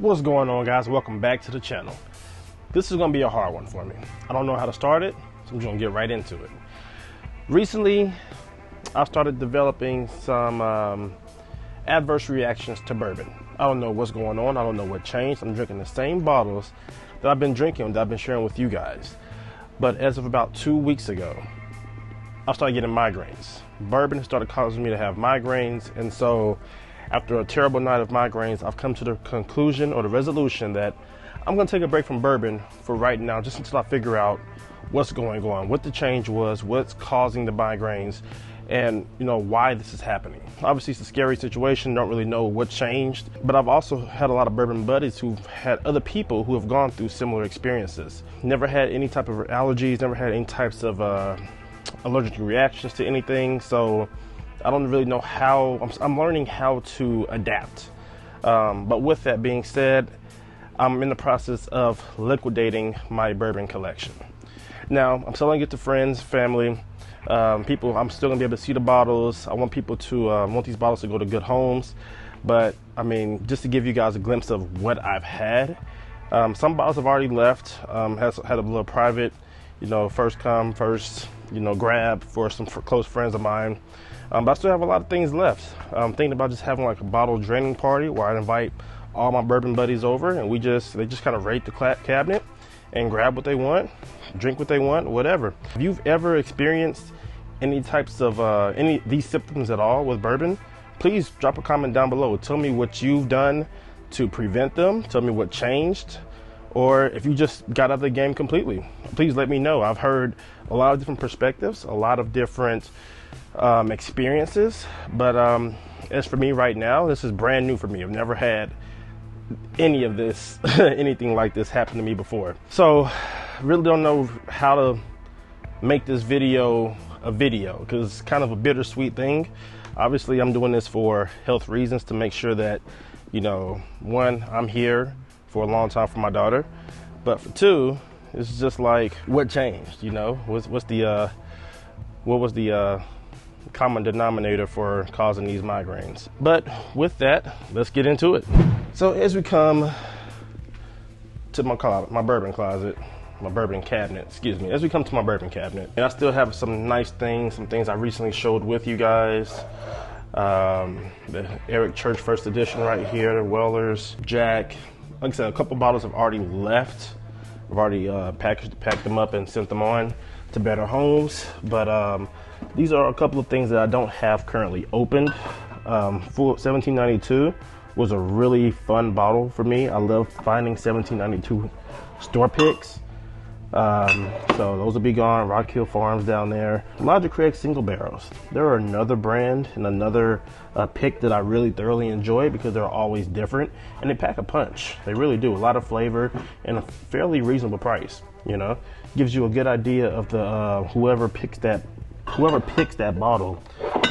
What's going on, guys? Welcome back to the channel. This is going to be a hard one for me. I don't know how to start it, so I'm just going to get right into it. Recently, I started developing some adverse reactions to bourbon. I don't know what's going on. I don't know what changed. I'm drinking the same bottles that I've been drinking, that I've been sharing with you guys. But as of about 2 weeks ago, I started getting migraines. Bourbon started causing me to have migraines, and so after a terrible night of migraines, I've come to the conclusion or the resolution that I'm going to take a break from bourbon for right now, just until I figure out what's going on, what the change was, what's causing the migraines, and why this is happening. Obviously, it's a scary situation. Don't really know what changed, but I've also had a lot of bourbon buddies who've had other people who have gone through similar experiences. Never had any type of allergies, never had any types of allergic reactions to anything, so I don't really know how. I'm learning how to adapt. But with that being said, I'm in the process of liquidating my bourbon collection. Now, I'm selling it to friends, family, people. I'm still gonna be able to see the bottles. I want people to want these bottles to go to good homes. But I mean, just to give you guys a glimpse of what I've had. Some bottles have already left. Had a little private, first come, first, grab for some close friends of mine. But I still have a lot of things left. I'm thinking about just having like a bottle draining party where I invite all my bourbon buddies over, and they just kind of rate the cabinet and grab what they want, drink what they want, whatever. If you've ever experienced any types of any of these symptoms at all with bourbon, please drop a comment down below. Tell me what you've done to prevent them. Tell me what changed, or if you just got out of the game completely. Please let me know. I've heard a lot of different perspectives, a lot of different experiences, but as for me right now, this is brand new for me. I've never had any of this anything like this happen to me before, so really don't know how to make this video a video, because it's kind of a bittersweet thing. Obviously, I'm doing this for health reasons, to make sure that one, I'm here for a long time for my daughter, but for two, it's just like, what changed? What was the common denominator for causing these migraines? But with that, let's get into it. So as we come to my bourbon closet, my bourbon cabinet, as we come to my bourbon cabinet, and I still have some nice things, some things I recently showed with you guys. The Eric Church First Edition right here, the Weller's, Jack. Like I said, a couple bottles have already left. I've already packed them up and sent them on to better homes, but these are a couple of things that I don't have currently opened. Full 1792 was a really fun bottle for me. I love finding 1792 store picks. So those will be gone. Rock Hill Farms down there. Logic Craig single barrels. They're another brand and another pick that I really thoroughly enjoy, because they're always different and they pack a punch. They really do. A lot of flavor and a fairly reasonable price. Gives you a good idea of the whoever picks that bottle,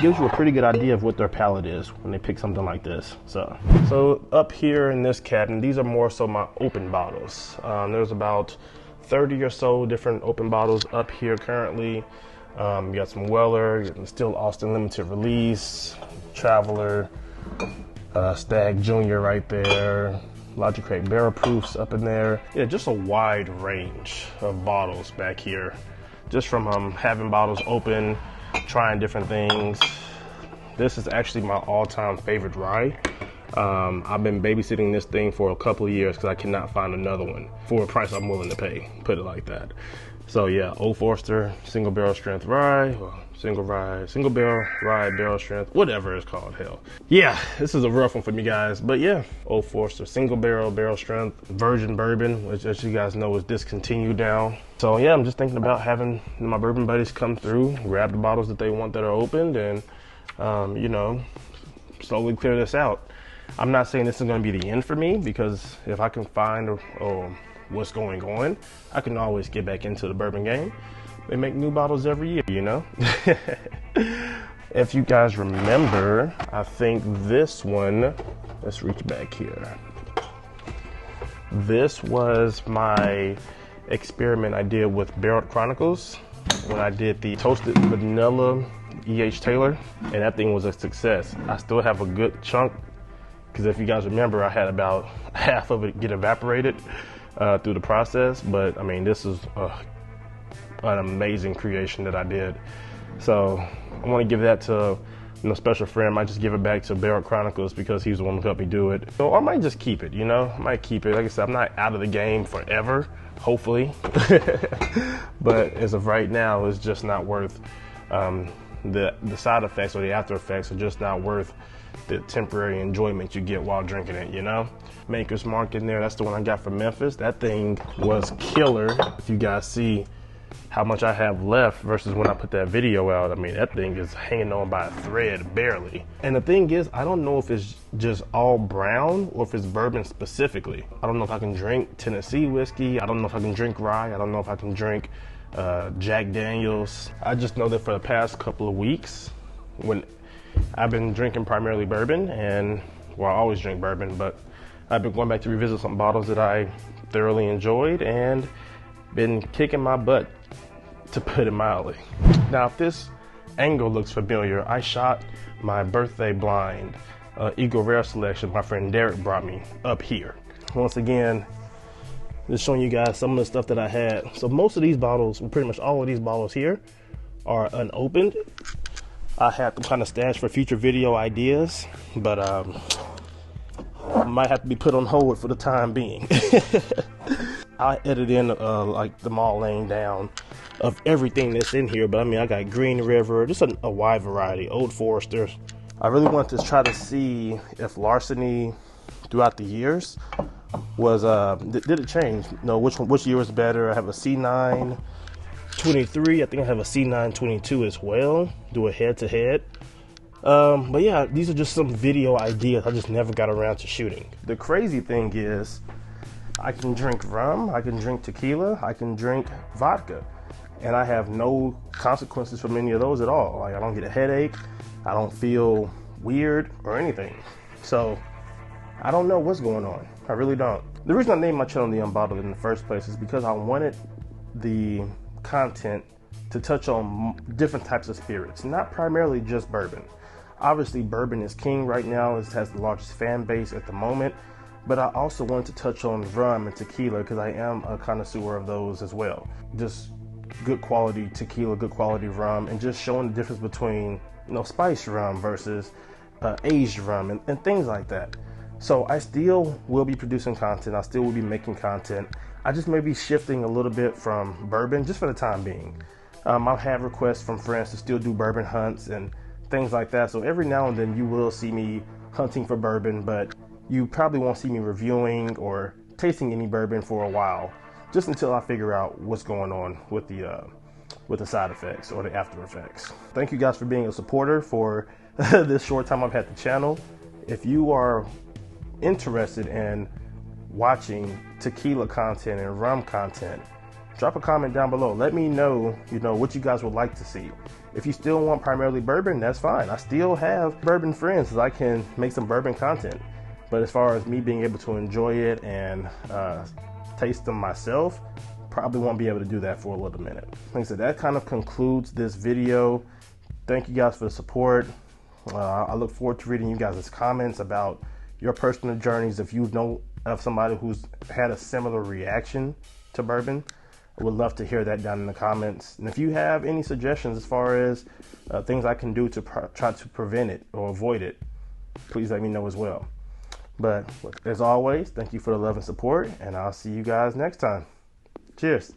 gives you a pretty good idea of what their palate is when they pick something like this. So up here in this cabinet, these are more so my open bottles. There's about 30 or so different open bottles up here currently. You got some Weller, still Austin limited release, Traveler, Stag Junior right there, Logic Craig barrel proofs up in there. Yeah, just a wide range of bottles back here, just from having bottles open, trying different things. This is actually my all-time favorite rye. I've been babysitting this thing for a couple of years because I cannot find another one for a price I'm willing to pay, put it like that. So yeah, Old Forester single barrel strength rye, single barrel rye barrel strength, whatever it's called, hell. Yeah, this is a rough one for me, guys, but yeah, Old Forester single barrel strength virgin bourbon, which, as you guys know, is discontinued now. So yeah, I'm just thinking about having my bourbon buddies come through, grab the bottles that they want that are opened, and slowly clear this out. I'm not saying this is going to be the end for me, because if I can find what's going on, I can always get back into the bourbon game. They make new bottles every year, If you guys remember, I think this one, let's reach back here. This was my experiment I did with Barreled Chronicles when I did the toasted vanilla E.H. Taylor, and that thing was a success. I still have a good chunk because if you guys remember, I had about half of it get evaporated through the process. But I mean, this is an amazing creation that I did. So I want to give that to special friend. I might just give it back to Bourbon Chronicles because he's the one who helped me do it. So I might just keep it, I might keep it. Like I said, I'm not out of the game forever, hopefully. But as of right now, it's just not worth the side effects or the after effects are just not worth the temporary enjoyment you get while drinking it, Maker's Mark in there, that's the one I got from Memphis. That thing was killer. If you guys see how much I have left versus when I put that video out, I mean, that thing is hanging on by a thread, barely. And the thing is, I don't know if it's just all brown or if it's bourbon specifically. I don't know if I can drink Tennessee whiskey. I don't know if I can drink rye. I don't know if I can drink Jack Daniels. I just know that for the past couple of weeks, when I've been drinking primarily bourbon, and well, I always drink bourbon, but I've been going back to revisit some bottles that I thoroughly enjoyed and been kicking my butt, to put it mildly. Now, if this angle looks familiar, I shot my birthday blind Eagle Rare selection my friend Derek brought me up here. Once again, just showing you guys some of the stuff that I had. So most of these bottles, pretty much all of these bottles here, are unopened. I had them kind of stashed for future video ideas, but might have to be put on hold for the time being. I edited in like them all laying down of everything that's in here, but I mean, I got Green River, just a wide variety, Old Foresters. I really wanted to try to see if larceny throughout the years was did it change? Which year was better? I have a C9 23. I think I have a C9 22 as well. Do a head to head. But yeah, these are just some video ideas I just never got around to shooting. The crazy thing is, I can drink rum, I can drink tequila, I can drink vodka, and I have no consequences from any of those at all. Like, I don't get a headache, I don't feel weird or anything. So I don't know what's going on. I really don't. The reason I named my channel The Unbottled in the first place is because I wanted the content to touch on different types of spirits, not primarily just bourbon. Obviously, bourbon is king right now. It has the largest fan base at the moment. But I also wanted to touch on rum and tequila because I am a connoisseur of those as well. Just good quality tequila, good quality rum, and just showing the difference between, spiced rum versus aged rum and things like that. So I still will be producing content. I still will be making content. I just may be shifting a little bit from bourbon just for the time being. I've had requests from friends to still do bourbon hunts and things like that. So every now and then you will see me hunting for bourbon, but you probably won't see me reviewing or tasting any bourbon for a while, just until I figure out what's going on with the side effects or the after effects. Thank you guys for being a supporter for this short time I've had the channel. If you are interested in watching tequila content and rum content, drop a comment down below. Let me know, what you guys would like to see. If you still want primarily bourbon, that's fine. I still have bourbon friends that I can make some bourbon content. But as far as me being able to enjoy it and taste them myself, probably won't be able to do that for a little minute. Like I said, that kind of concludes this video. Thank you guys for the support. I look forward to reading you guys' comments about your personal journeys. If you know of somebody who's had a similar reaction to bourbon, I would love to hear that down in the comments. And if you have any suggestions as far as things I can do to try to prevent it or avoid it, please let me know as well. But as always, thank you for the love and support, and I'll see you guys next time. Cheers.